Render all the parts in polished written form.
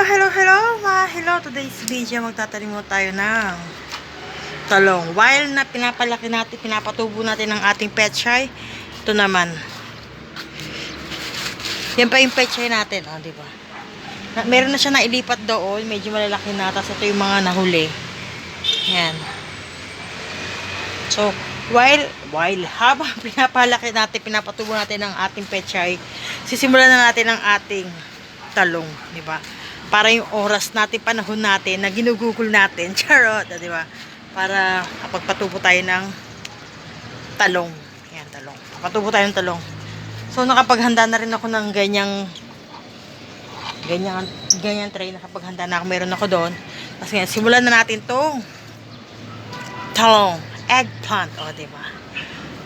Hello, today's video magtatanim mo tayo ng talong. While na pinapalaki natin, pinapatubo natin ang ating pechay, ito naman. Yan pa yung pechay natin, oh, di ba? Meron na siya nailipat doon, medyo malalaki na, tapos ito yung mga nahuli. Yan. So, while habang pinapalaki natin, pinapatubo natin ang ating pechay, sisimulan na natin ang ating talong, di ba? Para yung oras natin, panahon natin, na ginugugol natin, charot, di ba? Para kapagpatubo tayo ng talong. Yan, talong. Patubo tayo ng talong. So, nakapaghanda na rin ako ng ganyang tray. Nakapaghanda na ako. Meron ako doon. Kasi nga, simulan na natin tong talong. Eggplant. O, di ba?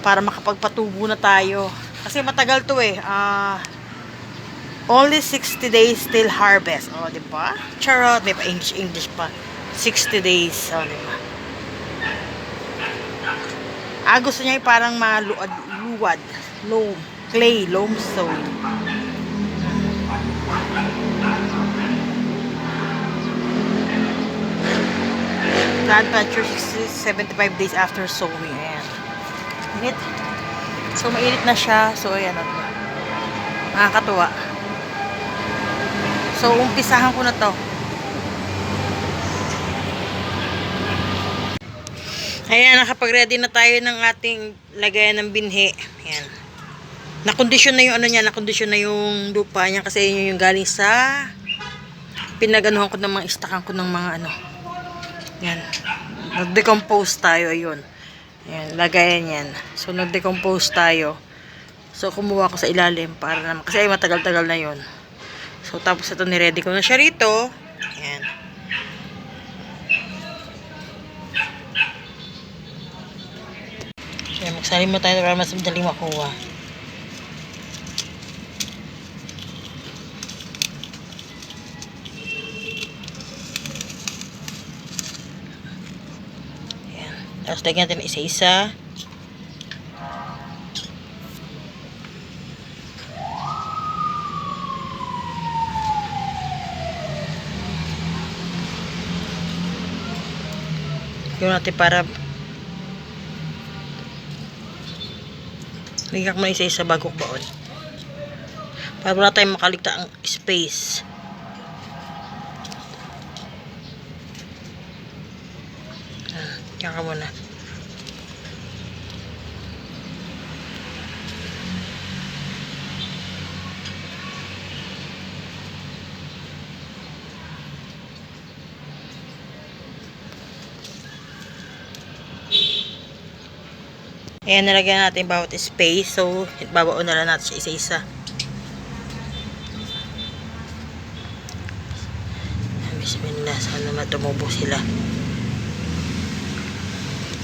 Para makapagpatubo na tayo. Kasi matagal to eh. Only 60 days till harvest. O, di ba? Charot. May pa English pa. 60 days. O, di ba? Gusto niya yung parang maluwad. Clay, loam soil. Plant mature 75 days after sowing. Ayan. Init. So, mainit na siya. So, ayan. Nakakatuwa. So, umpisahan ko na to. Ayan, nakapag-ready na tayo ng ating lagayan ng binhi. Ayan. Nakondisyon na yung ano niya, nakondisyon na yung lupa niya kasi yun yung galing sa pinaganuhan ko ng mga istakan ko ng mga ano. Ayan. Nag-decompose tayo, ayun. Ayan, lagayan yan. So, nag-decompose tayo. So, kumuha ko sa ilalim para naman, kasi ay matagal-tagal na yun. So, tapos ito, niready ko na siya rito. Ayan. Ayan, magsalim mo tayo para mas madaling makuha. Ayan. Tapos lagyan natin isa-isa. Yun natin para ligak mo na isa-isa bago baon. Para wala tayong makaligta ang space. Yan ka muna. Ayan, nalagyan natin bawat space. So, babaon na lang natin siya isa-isa. Bismillah, sana matumubo sila.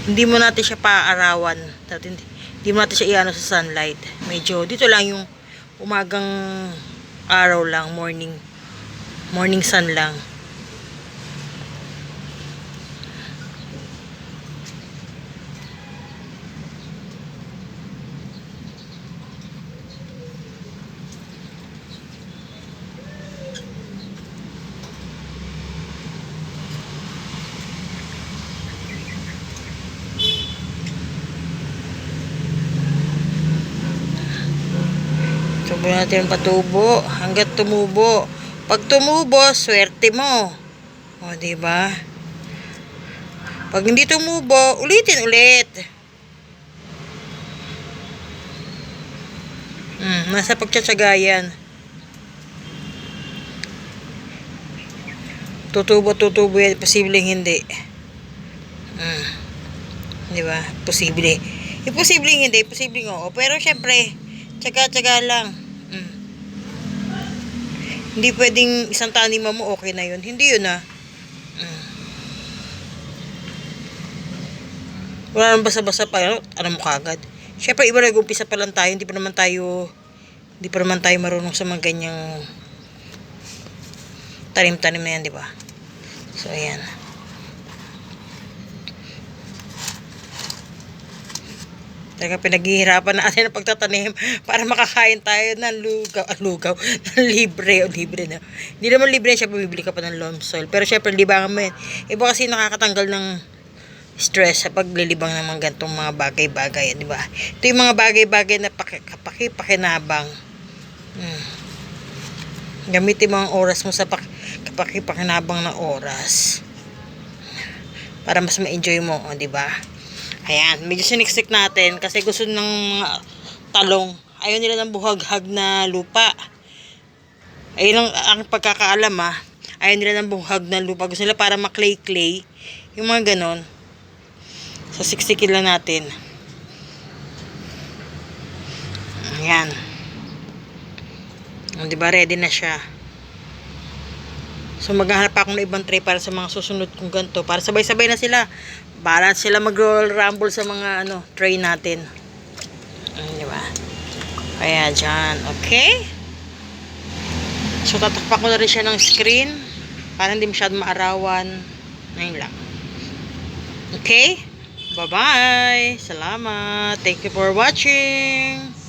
Hindi mo natin siya paarawan. Hindi mo natin siya iano sa sunlight. Medyo, dito lang yung umagang araw lang, morning sun lang. Tubo natin yung patubo hanggat tumubo. Pag tumubo, swerte mo. O, diba? Pag hindi tumubo, ulitin ulit. Nasa pagtsatsaga yan. Tutubo yan. Posibleng hindi. Diba? Posible. Posibleng hindi. Posibleng oo. Pero syempre, tsaga-tsaga lang. Hindi pwedeng isang taniman mo okay na yun. Hindi yun Wala nang basa-basa pa. Ano mo kagad? Syempre, iba nag-umpisa pa lang tayo. Hindi pa naman tayo marunong sa mga ganyang tanim-tanim na yan, di ba? So, ayan. Talaga pinaghihirapan natin ang pagtatanim para makakain tayo ng lugaw, ng libre, o libre na. Hindi naman libre siya, bumibili ka pa ng loam soil. Pero syempre, libangan mo yan. Iba kasi nakakatanggal ng stress sa paglilibang ng mga gantong mga bagay-bagay, di ba? Ito yung mga bagay-bagay na pakinabang. Gamitin mo ang oras mo sa pakinabang na oras. Para mas ma-enjoy mo, di ba? Ayan, medyo siniksik natin kasi gusto ng mga talong. Ayaw nila ng buhaghag na lupa. Ayun ang pagkakaalam Ayaw nila ng buhag na lupa. Gusto nila para maklay-clay. Yung mga ganon. So, siksikin lang natin. Ayan. Diba, ready na siya. So, maghahanap ako ng ibang tray para sa mga susunod kong ganito. Para sabay-sabay na sila. Balance sila mag-roll rumble sa mga tray natin. Diba? Kaya dyan. Okay? So, tatakpan ko na rin siya ng screen. Para hindi masyadong maarawan. Ngayon lang. Okay? Bye-bye! Salamat! Thank you for watching!